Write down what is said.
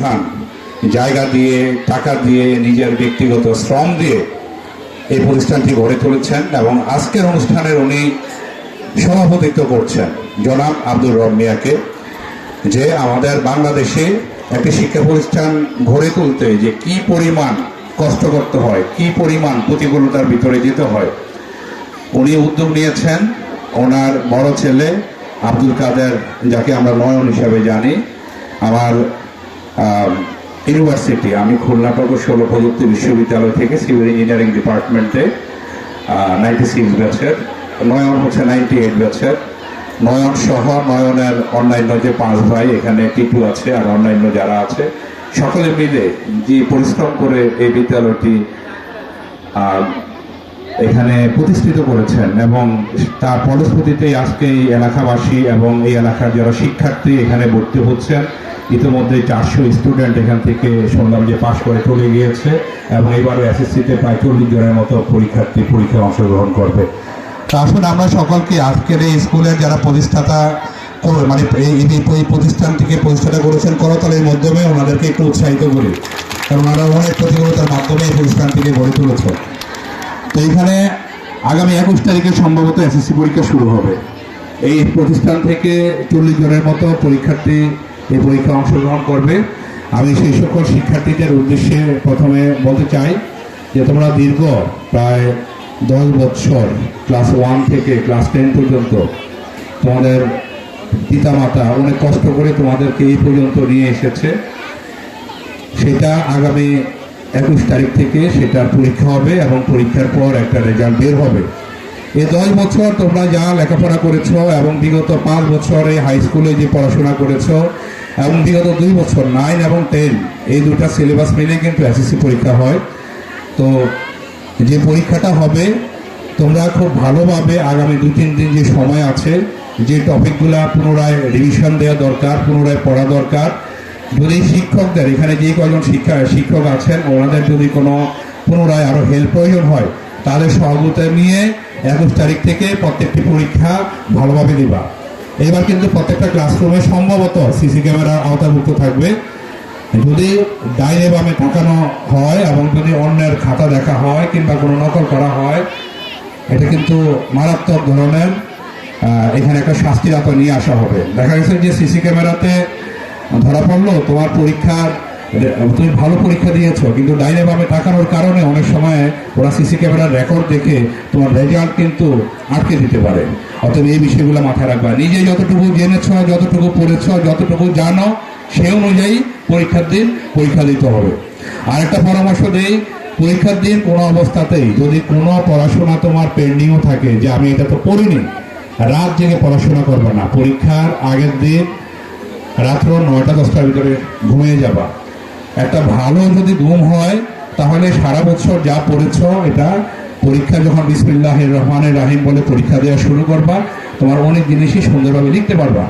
প্রতিষ্ঠান জায়গা দিয়ে, টাকা দিয়ে, নিজের ব্যক্তিগত শ্রম দিয়ে এই প্রতিষ্ঠানটি গড়ে তুলেছেন এবং আজকের অনুষ্ঠানের উনি সভাপতিত্ব করছেন জনাব আব্দুর রব মিয়াকে, যে আমাদের বাংলাদেশে একটি শিক্ষা প্রতিষ্ঠান গড়ে তুলতে যে কি পরিমাণ কষ্ট করতে হয়, কি পরিমাণ প্রতিকূলতার ভিতরে যেতে হয়, উনি উদ্যোগ নিয়েছেন। ওনার বড় ছেলে আব্দুল কাদের, যাকে আমরা নয়ন হিসাবে জানি, আমার ইউনিভার্সিটি, আমি খুলনা প্রকৌশল প্রযুক্তি বিশ্ববিদ্যালয় থেকে সিভিল ইঞ্জিনিয়ারিং ডিপার্টমেন্টে 96 ব্যাচের, নয়ন হচ্ছে 98 ব্যাচের। নয়ন সহ নয়নের অন্যান্য যে 5 ভাই, এখানে টিটু আছে আর অন্যান্য যারা আছে, সকলে মিলে যে পরিশ্রম করে এই বিদ্যালয়টি এখানে প্রতিষ্ঠিত করেছেন এবং তার ফলশ্রুতিতে আজকে এই এলাকাবাসী এবং এই এলাকার যারা শিক্ষার্থী এখানে ভর্তি হচ্ছেন। ইতিমধ্যে 400 স্টুডেন্ট এখান থেকে শুনলাম যে পাশ করে চলে গিয়েছে এবং এবারও এসএসসিতে প্রায় 40 জনের মতো পরীক্ষার্থী পরীক্ষায় অংশগ্রহণ করবে। তা আসলে আমরা সকলকে আজকের এই স্কুলের যারা প্রতিষ্ঠাতা মানে এই প্রতিষ্ঠানটিকে প্রতিষ্ঠাতা করেছেন করতালের মাধ্যমে ওনাদেরকে একটু উৎসাহিত করি, কারণ ওনারা অনেক প্রতিকূলতার মাধ্যমে এই প্রতিষ্ঠানটিকে গড়ে তুলেছে। তো এখানে আগামী 21 তারিখে সম্ভবত এসএসসি পরীক্ষা শুরু হবে। এই প্রতিষ্ঠান থেকে 40 জনের মতো পরীক্ষার্থী এই পরীক্ষায় অংশগ্রহণ করবে। আমি সেই সকল শিক্ষার্থীদের উদ্দেশ্যে প্রথমে বলতে চাই যে তোমরা দীর্ঘ প্রায় 10 বছর ক্লাস 1 থেকে ক্লাস 10 পর্যন্ত তোমাদের পিতামাতা অনেক কষ্ট করে তোমাদেরকে এই পর্যন্ত নিয়ে এসেছে। সেটা আগামী 21 তারিখ থেকে সেটার পরীক্ষা হবে এবং পরীক্ষার পর একটা রেজাল্ট বের হবে। এই 10 বছর তোমরা যা লেখাপড়া করেছো এবং বিগত 5 বছরে হাই স্কুলে যে পড়াশোনা করেছো এবং বিগত 2 বছর 9 এবং 10 এই দুটা সিলেবাস মিলে কিন্তু এসএসসি পরীক্ষা হয়। তো যে পরীক্ষাটা হবে তোমরা খুব ভালোভাবে আগামী 2-3 দিন যে সময় আছে, যে টপিকগুলা পুনরায় রিভিশন দেওয়া দরকার, পুনরায় পড়া দরকার। যদি শিক্ষকদের এখানে যে কয়জন শিক্ষক আছেন ওনাদের যদি কোনো পুনরায় আরও হেল্প প্রয়োজন হয় তাদের সহযোগিতা নিয়ে 21 তারিখ থেকে প্রত্যেকটি পরীক্ষা ভালোভাবে দিবা। এবার কিন্তু প্রত্যেকটা ক্লাসরুমে সম্ভবত সিসি ক্যামেরার আওতাভুক্ত থাকবে। যদি ডাইনে বামে তাকানো হয় এবং যদি অন্যের খাতা দেখা হয় কিংবা কোনো নকল করা হয়, এটা কিন্তু মারাত্মক ধরনের এখানে একটা শাস্তির আওতা নিয়ে আসা হবে। দেখা গেছে যে সিসি ক্যামেরাতে ধরা পড়লো তোমার পরীক্ষার, তুমি ভালো পরীক্ষা দিয়েছো কিন্তু ডাইনে বামে তাকানোর কারণে অনেক সময় ওরা সিসি ক্যামেরার রেকর্ড দেখে তোমার রেজাল্ট কিন্তু আটকে দিতে পারে। অতএব এই বিষয়গুলো মাথায় রাখবা। নিজে যতটুকু জেনেছ, যতটুকু পড়েছ, যতটুকু জানো সেই অনুযায়ী পরীক্ষার দিন পরীক্ষা দিতে হবে। আর একটা পরামর্শ দেই, পরীক্ষার দিন কোনো অবস্থাতেই যদি কোনো পড়াশোনা তোমার পেন্ডিংও থাকে যে আমি এটা তো পড়িনি, রাত জেগে পড়াশোনা করবে না। পরীক্ষার আগের দিন রাত্র 9টা-10টার ভিতরে ঘুমিয়ে যাবা। একটা ভালো যদি ঘুম হয় তাহলে সারা বছর যা পড়েছ এটা পরীক্ষা যখন বিসমিল্লাহির রহমানির রহিম বলে পরীক্ষা দেওয়া শুরু করবা, তোমার অনেক জিনিসই সুন্দরভাবে লিখতে পারবা।